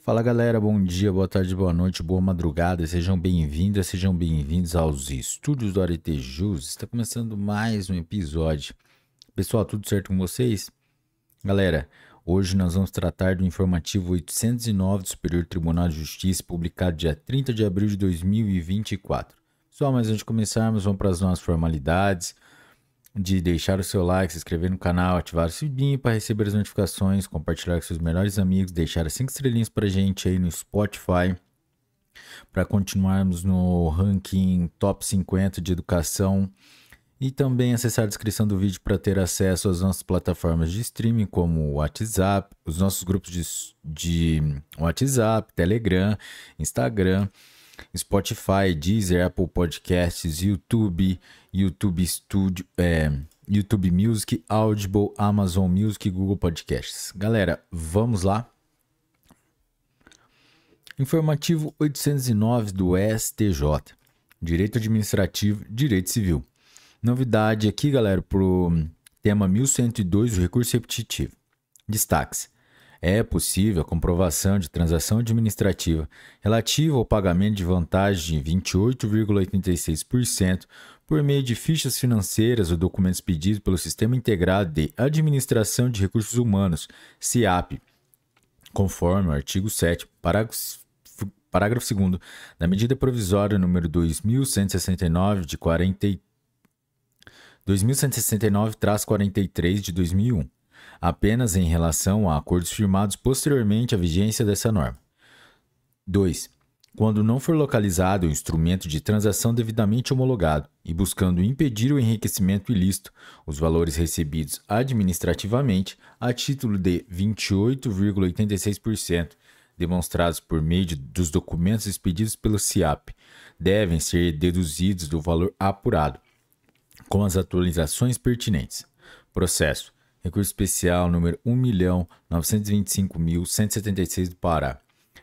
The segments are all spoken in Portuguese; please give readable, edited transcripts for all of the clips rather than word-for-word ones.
Fala galera, bom dia, boa tarde, boa noite, boa madrugada, sejam bem-vindos aos estúdios do Aretejus. Está começando mais um episódio. Pessoal, tudo certo com vocês? Galera, hoje nós vamos tratar do informativo 809 do Superior Tribunal de Justiça, publicado dia 30 de abril de 2024. Pessoal, mas antes de começarmos, vamos para as nossas formalidades de deixar o seu like, se inscrever no canal, ativar o sininho para receber as notificações, compartilhar com seus melhores amigos, deixar as 5 estrelinhas para a gente aí no Spotify, para continuarmos no ranking top 50 de educação, e também acessar a descrição do vídeo para ter acesso às nossas plataformas de streaming, como o WhatsApp, os nossos grupos de WhatsApp, Telegram, Instagram, Spotify, Deezer, Apple Podcasts, YouTube Studio, YouTube Music, Audible, Amazon Music, Google Podcasts. Galera, vamos lá? Informativo 809 do STJ, Direito Administrativo, Direito Civil. Novidade aqui, galera, pro tema 1102 do recurso repetitivo. Destaques. É possível a comprovação de transação administrativa relativa ao pagamento de vantagem de 28,86% por meio de fichas financeiras ou documentos pedidos pelo Sistema Integrado de Administração de Recursos Humanos, SIAP, conforme o artigo 7º, parágrafo 2º da medida provisória número 2169 de 2169-43 de 2001. Apenas em relação a acordos firmados posteriormente à vigência dessa norma. 2. Quando não for localizado o instrumento de transação devidamente homologado e buscando impedir o enriquecimento ilícito, os valores recebidos administrativamente a título de 28,86%, demonstrados por meio dos documentos expedidos pelo SIAP, devem ser deduzidos do valor apurado, com as atualizações pertinentes. Processo. Recurso especial número 1.925.176 do Pará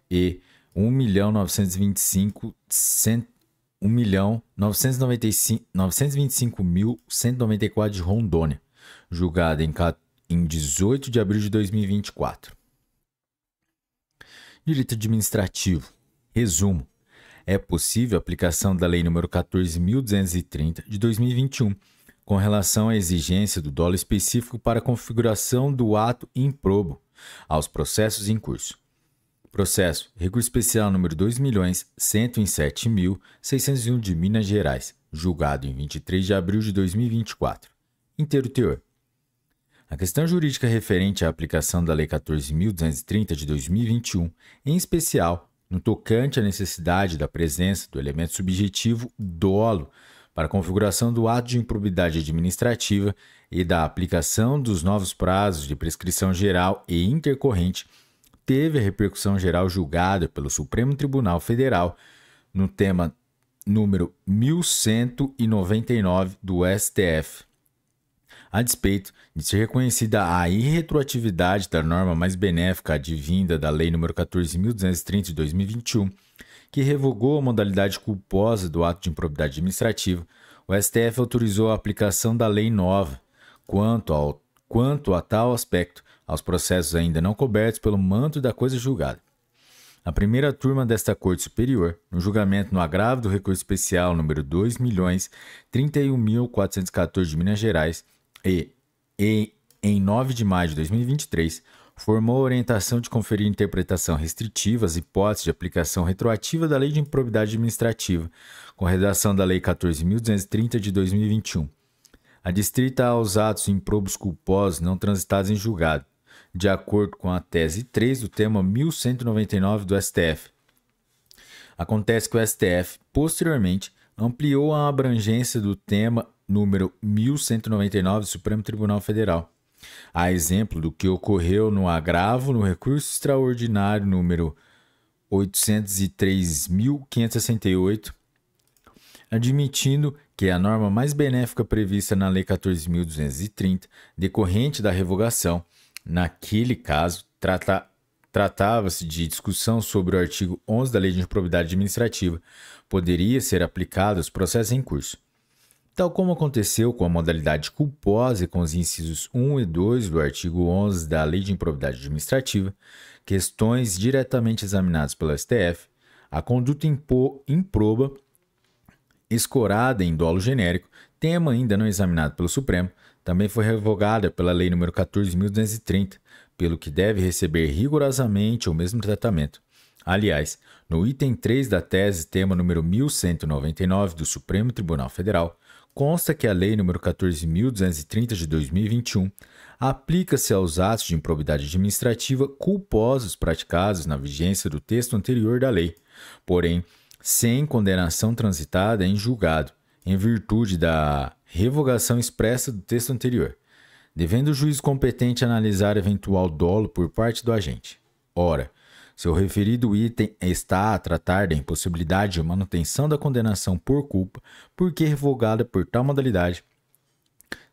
e 1.925.194 de Rondônia, julgada em 18 de abril de 2024. Direito Administrativo. Resumo. É possível a aplicação da Lei nº 14.230 de 2021, com relação à exigência do dolo específico para a configuração do ato improbo aos processos em curso. Processo. Recurso especial número 2.107.601 de Minas Gerais, julgado em 23 de abril de 2024. Inteiro teor. A questão jurídica referente à aplicação da Lei 14.230 de 2021, em especial, no tocante à necessidade da presença do elemento subjetivo dolo para a configuração do ato de improbidade administrativa e da aplicação dos novos prazos de prescrição geral e intercorrente, teve a repercussão geral julgada pelo Supremo Tribunal Federal no tema número 1199 do STF. A despeito de ser reconhecida a irretroatividade da norma mais benéfica advinda da Lei nº 14.230 de 2021, que revogou a modalidade culposa do ato de improbidade administrativa, o STF autorizou a aplicação da lei nova, quanto a tal aspecto, aos processos ainda não cobertos pelo manto da coisa julgada. A primeira turma desta Corte Superior, no julgamento no agravo do recurso especial número 2.031.414 de Minas Gerais, em 9 de maio de 2023, formou a orientação de conferir interpretação restritiva às hipóteses de aplicação retroativa da Lei de Improbidade Administrativa, com redação da Lei 14.230 de 2021, adstrita aos atos improbos culposos não transitados em julgado, de acordo com a tese 3 do tema 1199 do STF. Acontece que o STF, posteriormente, ampliou a abrangência do tema número 1199 do Supremo Tribunal Federal, a exemplo do que ocorreu no agravo no recurso extraordinário número 803.568, admitindo que a norma mais benéfica prevista na Lei 14.230, decorrente da revogação, naquele caso, tratava-se de discussão sobre o artigo 11 da Lei de Improbidade Administrativa, poderia ser aplicado aos processos em curso. Tal como aconteceu com a modalidade culposa e com os incisos 1 e 2 do artigo 11 da Lei de Improbidade Administrativa, questões diretamente examinadas pelo STF, a conduta improba escorada em dolo genérico, tema ainda não examinado pelo Supremo, também foi revogada pela Lei nº 14.230, pelo que deve receber rigorosamente o mesmo tratamento. Aliás, no item 3 da tese tema número 1199 do Supremo Tribunal Federal, consta que a Lei nº 14.230 de 2021 aplica-se aos atos de improbidade administrativa culposos praticados na vigência do texto anterior da lei, porém, sem condenação transitada em julgado, em virtude da revogação expressa do texto anterior, devendo o juiz competente analisar eventual dolo por parte do agente. Ora, se o referido item está a tratar da impossibilidade de manutenção da condenação por culpa, porque revogada por tal modalidade,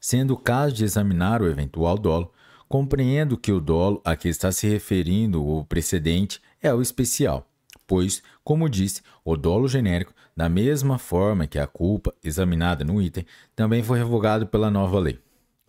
sendo o caso de examinar o eventual dolo, compreendo que o dolo a que está se referindo o precedente é o especial, pois, como disse, o dolo genérico, da mesma forma que a culpa examinada no item, também foi revogado pela nova lei.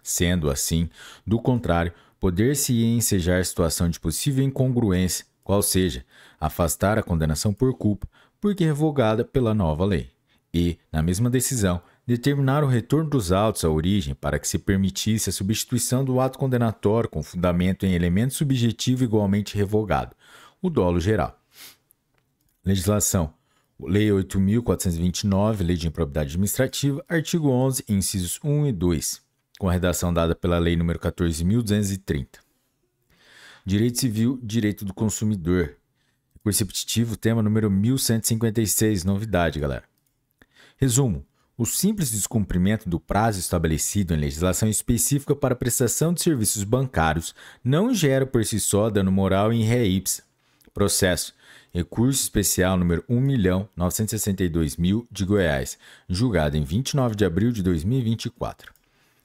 Sendo assim, do contrário, poder-se-ia ensejar situação de possível incongruência, qual seja, afastar a condenação por culpa, porque revogada pela nova lei, e, na mesma decisão, determinar o retorno dos autos à origem para que se permitisse a substituição do ato condenatório com fundamento em elemento subjetivo igualmente revogado, o dolo geral. Legislação. Lei 8.429, Lei de Improbidade Administrativa, artigo 11, incisos 1 e 2, com a redação dada pela Lei nº 14.230. Direito Civil, Direito do Consumidor. Recurso repetitivo, tema número 1156, novidade, galera. Resumo. O simples descumprimento do prazo estabelecido em legislação específica para prestação de serviços bancários não gera por si só dano moral em ré ipsa. Processo. Recurso especial número 1.962.000 de Goiás, julgado em 29 de abril de 2024.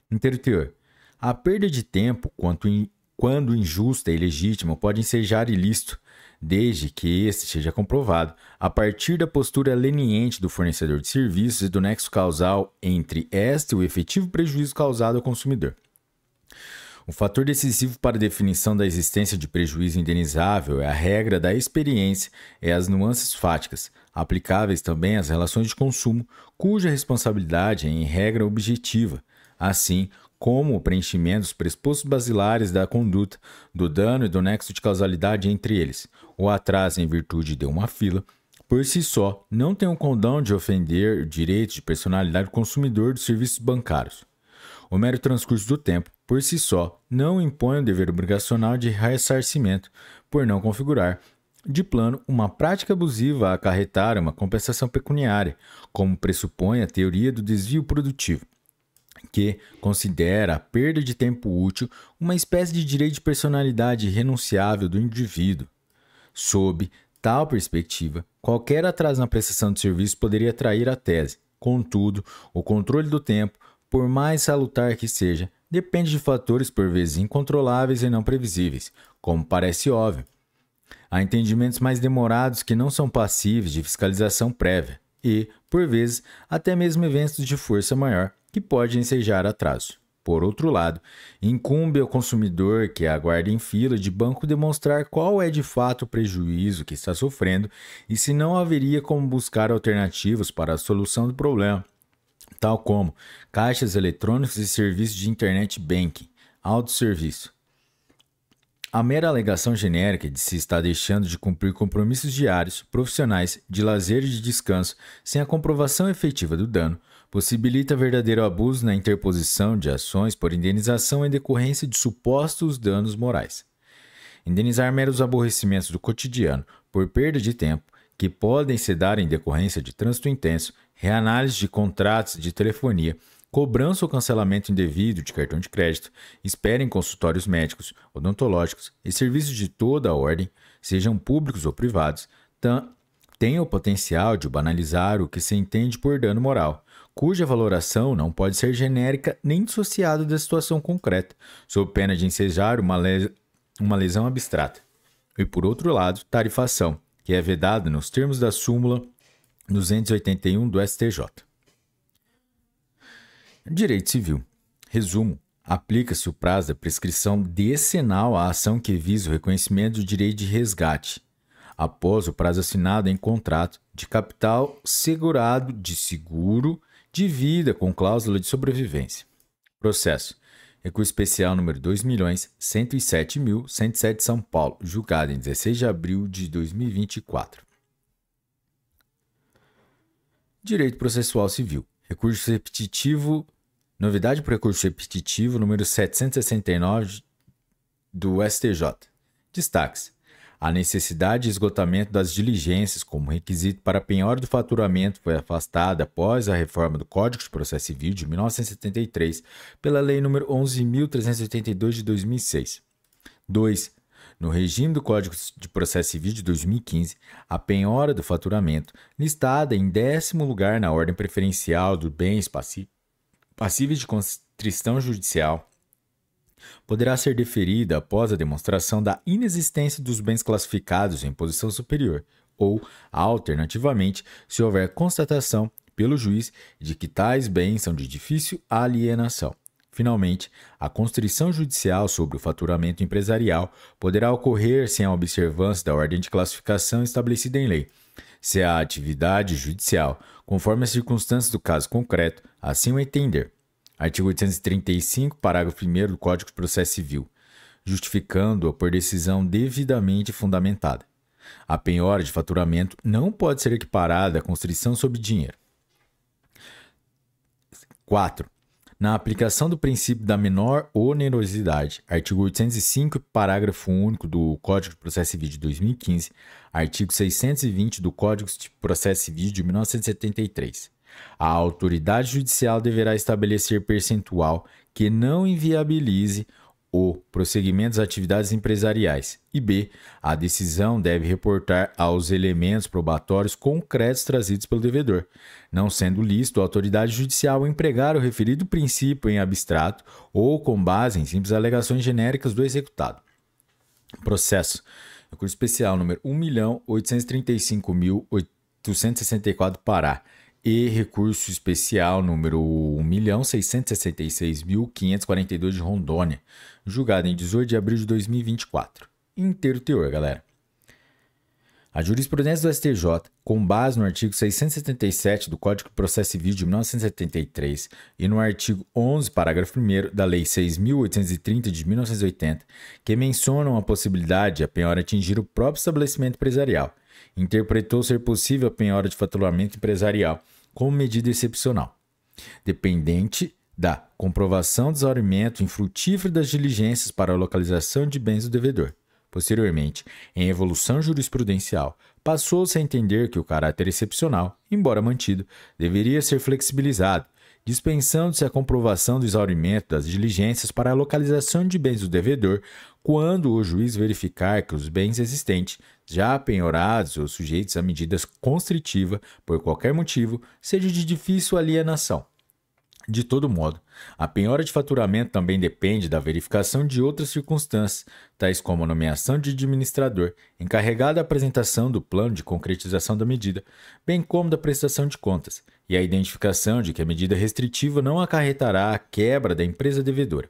Interior. A perda de tempo, quando injusta e ilegítima, pode ensejar ilícito, desde que este seja comprovado, a partir da postura leniente do fornecedor de serviços e do nexo causal entre este e o efetivo prejuízo causado ao consumidor. O fator decisivo para a definição da existência de prejuízo indenizável é a regra da experiência e as nuances fáticas, aplicáveis também às relações de consumo, cuja responsabilidade é em regra objetiva, assim como o preenchimento dos pressupostos basilares da conduta, do dano e do nexo de causalidade entre eles. O atraso em virtude de uma fila, por si só, não tem o condão de ofender o direito de personalidade do consumidor dos serviços bancários. O mero transcurso do tempo, por si só, não impõe o dever obrigacional de ressarcimento, por não configurar, de plano, uma prática abusiva a acarretar uma compensação pecuniária, como pressupõe a teoria do desvio produtivo, que considera a perda de tempo útil uma espécie de direito de personalidade irrenunciável do indivíduo. Sob tal perspectiva, qualquer atraso na prestação de serviço poderia trair a tese. Contudo, o controle do tempo, por mais salutar que seja, depende de fatores por vezes incontroláveis e não previsíveis, como parece óbvio. Há entendimentos mais demorados que não são passíveis de fiscalização prévia e, por vezes, até mesmo eventos de força maior que podem ensejar atraso. Por outro lado, incumbe ao consumidor que aguarda em fila de banco demonstrar qual é de fato o prejuízo que está sofrendo e se não haveria como buscar alternativas para a solução do problema, tal como caixas eletrônicos e serviços de internet banking, autosserviço. A mera alegação genérica de se estar deixando de cumprir compromissos diários, profissionais, de lazer e de descanso, sem a comprovação efetiva do dano, possibilita verdadeiro abuso na interposição de ações por indenização em decorrência de supostos danos morais. Indenizar meros aborrecimentos do cotidiano por perda de tempo, que podem se dar em decorrência de trânsito intenso, reanálise de contratos de telefonia, cobrança ou cancelamento indevido de cartão de crédito, espera em consultórios médicos, odontológicos e serviços de toda a ordem, sejam públicos ou privados, tem o potencial de banalizar o que se entende por dano moral, cuja valoração não pode ser genérica nem dissociada da situação concreta, sob pena de ensejar uma lesão abstrata. E, por outro lado, tarifação, que é vedada nos termos da súmula 281 do STJ. Direito Civil. Resumo. aplica-se o prazo da prescrição decenal à ação que visa o reconhecimento do direito de resgate, após o prazo assinado em contrato de capital segurado de seguro de vida com cláusula de sobrevivência. Processo. Recurso especial número 2.107.107 São Paulo, julgado em 16 de abril de 2024. Direito processual civil. Recurso repetitivo. Novidade para o recurso repetitivo número 769 do STJ. Destaques. A necessidade de esgotamento das diligências como requisito para a penhora do faturamento foi afastada após a reforma do Código de Processo Civil de 1973 pela Lei nº 11.382 de 2006. 2. No regime do Código de Processo Civil de 2015, a penhora do faturamento, listada em 10º lugar na ordem preferencial dos bens passíveis de constrição judicial, poderá ser deferida após a demonstração da inexistência dos bens classificados em posição superior ou, alternativamente, se houver constatação pelo juiz de que tais bens são de difícil alienação. Finalmente, a constrição judicial sobre o faturamento empresarial poderá ocorrer sem a observância da ordem de classificação estabelecida em lei, se a atividade judicial, conforme as circunstâncias do caso concreto, assim o entender. Artigo 835, parágrafo 1º do Código de Processo Civil, justificando-a por decisão devidamente fundamentada. A penhora de faturamento não pode ser equiparada à constrição sobre dinheiro. 4. Na aplicação do princípio da menor onerosidade, artigo 805, parágrafo único do Código de Processo Civil de 2015, artigo 620 do Código de Processo Civil de 1973. A autoridade judicial deverá estabelecer percentual que não inviabilize o prosseguimento das atividades empresariais. E b. A decisão deve reportar aos elementos probatórios concretos trazidos pelo devedor, não sendo lícito a autoridade judicial empregar o referido princípio em abstrato ou com base em simples alegações genéricas do executado. Processo. Recurso especial número 1.835.864 Pará. E recurso especial número 1.666.542 de Rondônia, julgado em 18 de abril de 2024. Inteiro teor, galera. A jurisprudência do STJ, com base no artigo 677 do Código de Processo Civil de 1973 e no artigo 11, parágrafo 1º da Lei 6.830 de 1980, que mencionam a possibilidade de a penhora atingir o próprio estabelecimento empresarial, interpretou ser possível a penhora de faturamento empresarial como medida excepcional, dependente da comprovação do exaurimento infrutífero das diligências para a localização de bens do devedor. Posteriormente, em evolução jurisprudencial, passou-se a entender que o caráter excepcional, embora mantido, deveria ser flexibilizado, dispensando-se a comprovação do exaurimento das diligências para a localização de bens do devedor quando o juiz verificar que os bens existentes, já penhorados ou sujeitos a medidas constritivas por qualquer motivo, sejam de difícil alienação. De todo modo, a penhora de faturamento também depende da verificação de outras circunstâncias, tais como a nomeação de administrador, encarregado da apresentação do plano de concretização da medida, bem como da prestação de contas, e a identificação de que a medida restritiva não acarretará a quebra da empresa devedora.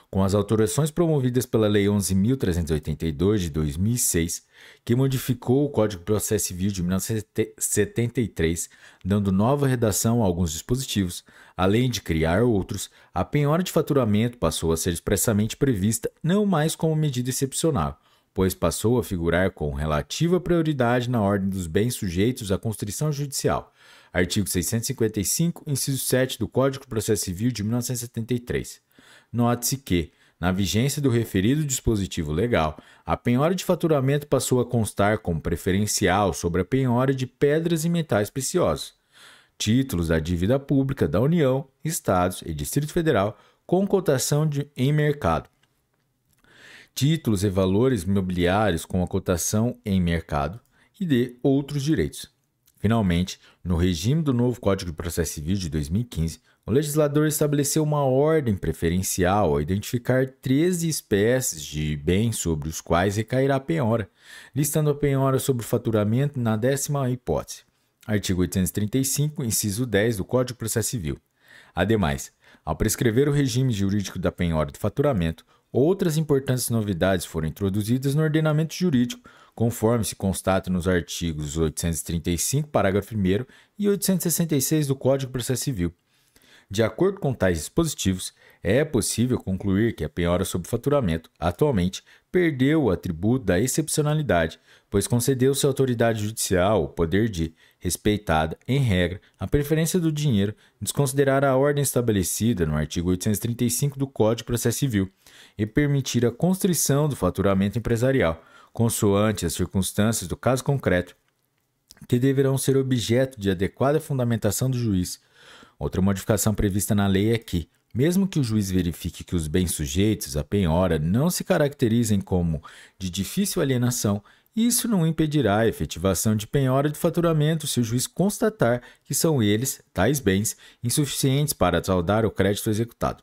Com as alterações promovidas pela Lei 11.382 de 2006, que modificou o Código de Processo Civil de 1973, dando nova redação a alguns dispositivos, além de criar outros, a penhora de faturamento passou a ser expressamente prevista não mais como medida excepcional, pois passou a figurar com relativa prioridade na ordem dos bens sujeitos à constrição judicial. Artigo 655, inciso 7 do Código de Processo Civil de 1973. Note-se que, na vigência do referido dispositivo legal, a penhora de faturamento passou a constar como preferencial sobre a penhora de pedras e metais preciosos, títulos da dívida pública da União, Estados e Distrito Federal com cotação em mercado, títulos e valores imobiliários com a cotação em mercado e de outros direitos. Finalmente, no regime do novo Código de Processo Civil de 2015, o legislador estabeleceu uma ordem preferencial ao identificar 13 espécies de bens sobre os quais recairá a penhora, listando a penhora sobre o faturamento na 10ª hipótese. Artigo 835, inciso 10 do Código de Processo Civil. Ademais, Ao prescrever o regime jurídico da penhora do faturamento, outras importantes novidades foram introduzidas no ordenamento jurídico, conforme se constata nos artigos 835, parágrafo 1º e 866 do Código de Processo Civil. De acordo com tais dispositivos, é possível concluir que a penhora sobre faturamento, atualmente, perdeu o atributo da excepcionalidade, pois concedeu-se à autoridade judicial o poder de, respeitada, em regra, a preferência do dinheiro, desconsiderar a ordem estabelecida no artigo 835 do Código de Processo Civil e permitir a constrição do faturamento empresarial, consoante as circunstâncias do caso concreto, que deverão ser objeto de adequada fundamentação do juiz. Outra modificação prevista na lei é que, mesmo que o juiz verifique que os bens sujeitos à penhora não se caracterizem como de difícil alienação, isso não impedirá a efetivação de penhora de faturamento se o juiz constatar que são eles, tais bens, insuficientes para saldar o crédito executado.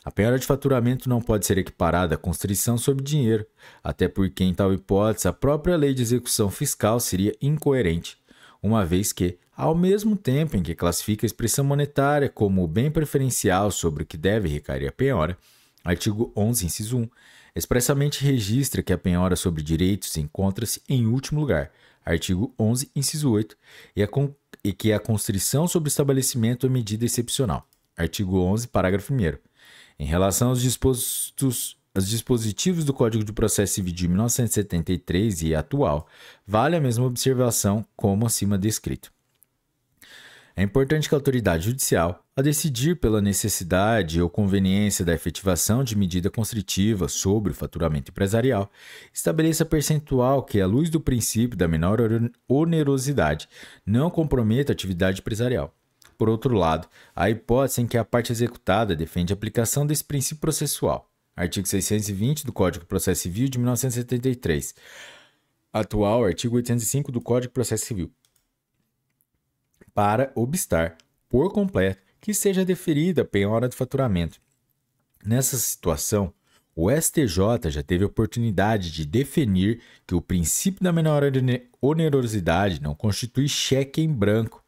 A penhora de faturamento não pode ser equiparada à constrição sobre dinheiro, até porque, em tal hipótese, a própria lei de execução fiscal seria incoerente, uma vez que, ao mesmo tempo em que classifica a expressão monetária como o bem preferencial sobre o que deve recair a penhora, artigo 11, inciso 1, expressamente registra que a penhora sobre direitos encontra-se em último lugar, artigo 11, inciso 8, e que a constrição sobre o estabelecimento é medida excepcional, artigo 11, parágrafo 1º. Em relação aos dispositivos do Código de Processo Civil de 1973 e atual, vale a mesma observação como acima descrito. É importante que a autoridade judicial, a decidir pela necessidade ou conveniência da efetivação de medida constritiva sobre o faturamento empresarial, estabeleça percentual que, à luz do princípio da menor onerosidade, não comprometa a atividade empresarial. Por outro lado, há hipótese em que a parte executada defende a aplicação desse princípio processual. Artigo 620 do Código de Processo Civil de 1973. Atual artigo 805 do Código de Processo Civil. Para obstar, por completo, que seja deferida a penhora de faturamento. Nessa situação, o STJ já teve a oportunidade de definir que o princípio da menor onerosidade não constitui cheque em branco.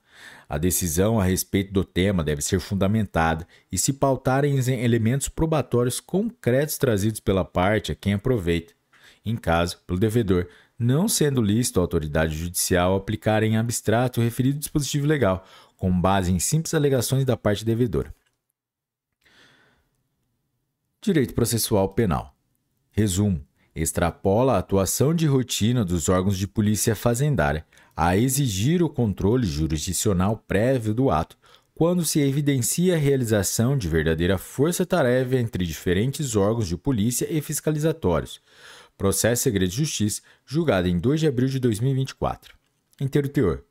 A decisão a respeito do tema deve ser fundamentada e se pautar em elementos probatórios concretos trazidos pela parte a quem aproveita, em caso, pelo devedor, não sendo lícito à autoridade judicial aplicar em abstrato o referido dispositivo legal, com base em simples alegações da parte devedora. Direito processual penal. Resumo: extrapola a atuação de rotina dos órgãos de polícia fazendária a exigir o controle jurisdicional prévio do ato, quando se evidencia a realização de verdadeira força-tarefa entre diferentes órgãos de polícia e fiscalizatórios. Processo Segredo de Justiça, julgado em 2 de abril de 2024. Inteiro teor.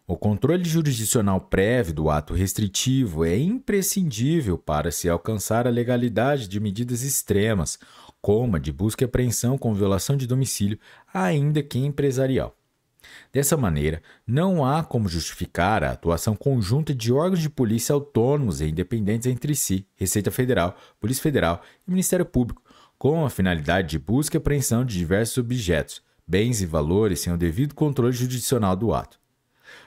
O controle jurisdicional prévio do ato restritivo é imprescindível para se alcançar a legalidade de medidas extremas, como a de busca e apreensão com violação de domicílio, ainda que empresarial. Dessa maneira, não há como justificar a atuação conjunta de órgãos de polícia autônomos e independentes entre si, Receita Federal, Polícia Federal e Ministério Público, com a finalidade de busca e apreensão de diversos objetos, bens e valores sem o devido controle jurisdicional do ato.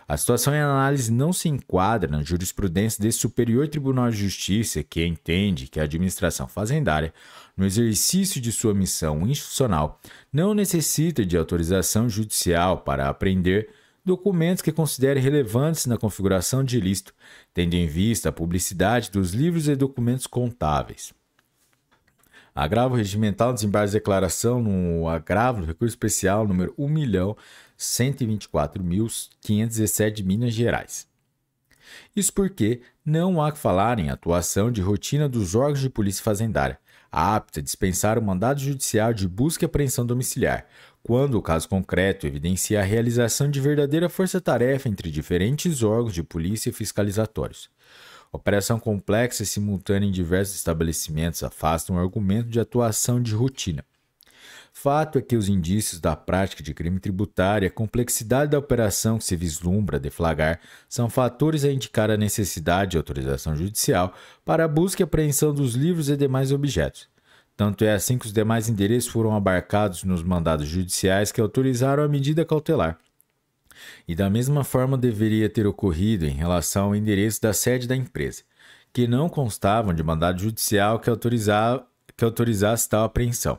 A situação em análise não se enquadra na jurisprudência desse Superior Tribunal de Justiça, que entende que a administração fazendária, no exercício de sua missão institucional, não necessita de autorização judicial para apreender documentos que considere relevantes na configuração de ilícito, tendo em vista a publicidade dos livros e documentos contábeis. Agravo regimental, desembargo de declaração no agravo do recurso especial número 1.124.517 de Minas Gerais. Isso porque não há que falar em atuação de rotina dos órgãos de polícia fazendária, apta a dispensar o mandado judicial de busca e apreensão domiciliar, quando o caso concreto evidencia a realização de verdadeira força-tarefa entre diferentes órgãos de polícia e fiscalizatórios. Operação complexa e simultânea em diversos estabelecimentos afastam o argumento de atuação de rotina. Fato é que os indícios da prática de crime tributário e a complexidade da operação que se vislumbra deflagrar são fatores a indicar a necessidade de autorização judicial para a busca e apreensão dos livros e demais objetos. Tanto é assim que os demais endereços foram abarcados nos mandados judiciais que autorizaram a medida cautelar. E da mesma forma deveria ter ocorrido em relação ao endereço da sede da empresa, que não constavam de mandado judicial que autorizasse tal apreensão.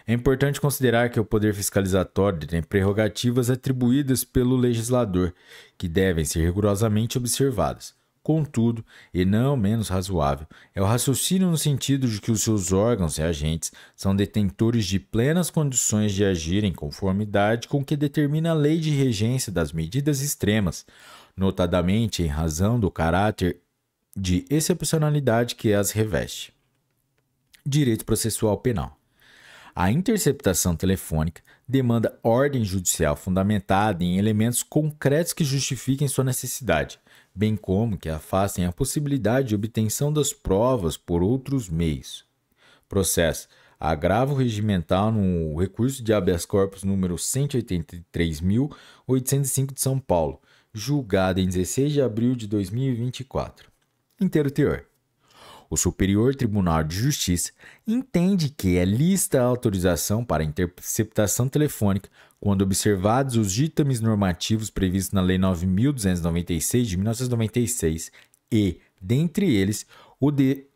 É importante considerar que o poder fiscalizatório tem prerrogativas atribuídas pelo legislador, que devem ser rigorosamente observadas. Contudo, e não menos razoável, é o raciocínio no sentido de que os seus órgãos e agentes são detentores de plenas condições de agir em conformidade com o que determina a lei de regência das medidas extremas, notadamente em razão do caráter de excepcionalidade que as reveste. Direito processual penal. A interceptação telefônica demanda ordem judicial fundamentada em elementos concretos que justifiquem sua necessidade, bem como que afastem a possibilidade de obtenção das provas por outros meios. Processo. Agravo regimental no recurso de habeas corpus número 183.805 de São Paulo, julgado em 16 de abril de 2024. Inteiro teor. O Superior Tribunal de Justiça entende que é lícita a autorização para interceptação telefônica quando observados os ditames normativos previstos na Lei 9.296 de 1996 e, dentre eles, o de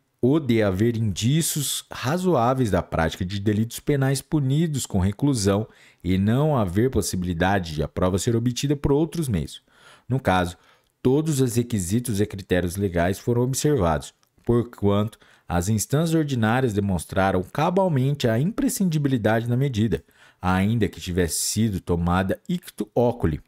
haver indícios razoáveis da prática de delitos penais punidos com reclusão e não haver possibilidade de a prova ser obtida por outros meios. No caso, todos os requisitos e critérios legais foram observados, porquanto as instâncias ordinárias demonstraram cabalmente a imprescindibilidade da medida, ainda que tivesse sido tomada ictu oculi,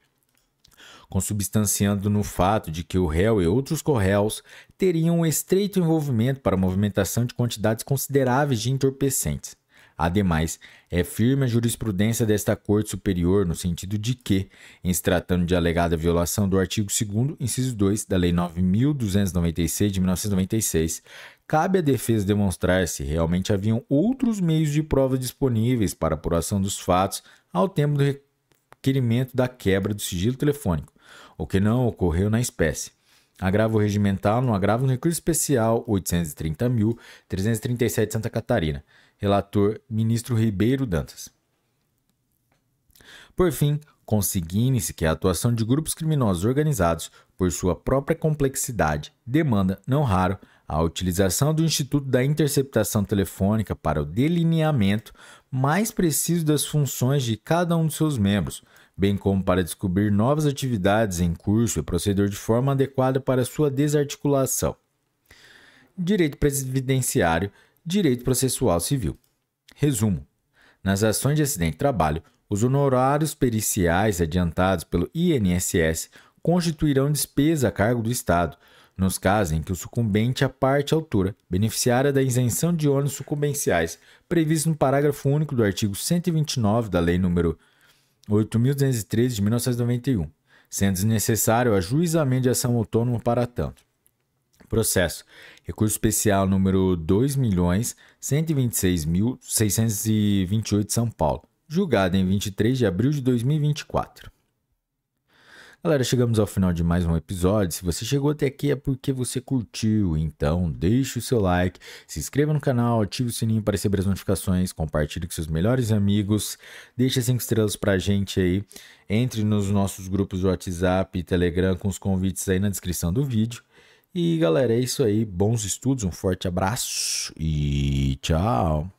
consubstanciando no fato de que o réu e outros corréus teriam um estreito envolvimento para a movimentação de quantidades consideráveis de entorpecentes. Ademais, é firme a jurisprudência desta Corte Superior no sentido de que, em se tratando de alegada violação do artigo 2º, inciso 2 da Lei 9.296 de 1996, cabe à defesa demonstrar se realmente haviam outros meios de prova disponíveis para apuração dos fatos ao tempo do requerimento da quebra do sigilo telefônico, o que não ocorreu na espécie. Agravo regimental no agravo no recurso especial 830.337 Santa Catarina. Relator, ministro Ribeiro Dantas. Por fim, consigne-se que a atuação de grupos criminosos organizados, por sua própria complexidade, demanda, não raro, a utilização do Instituto da Interceptação Telefônica para o delineamento mais preciso das funções de cada um de seus membros, bem como para descobrir novas atividades em curso e proceder de forma adequada para sua desarticulação. Direito previdenciário, direito processual civil. Resumo. Nas ações de acidente de trabalho, os honorários periciais adiantados pelo INSS constituirão despesa a cargo do Estado, nos casos em que o sucumbente a parte autora, beneficiária da isenção de ônus sucumbenciais, previsto no parágrafo único do artigo 129 da Lei nº 8.213 de 1991, sendo desnecessário o ajuizamento de ação autônoma para tanto. Processo. Recurso especial número 2.126.628 São Paulo, julgado em 23 de abril de 2024. Galera, chegamos ao final de mais um episódio. Se você chegou até aqui é porque você curtiu, então deixe o seu like, se inscreva no canal, ative o sininho para receber as notificações, compartilhe com seus melhores amigos, deixe 5 estrelas pra gente aí, entre nos nossos grupos de WhatsApp e Telegram com os convites aí na descrição do vídeo. E galera, é isso aí, bons estudos, um forte abraço e tchau!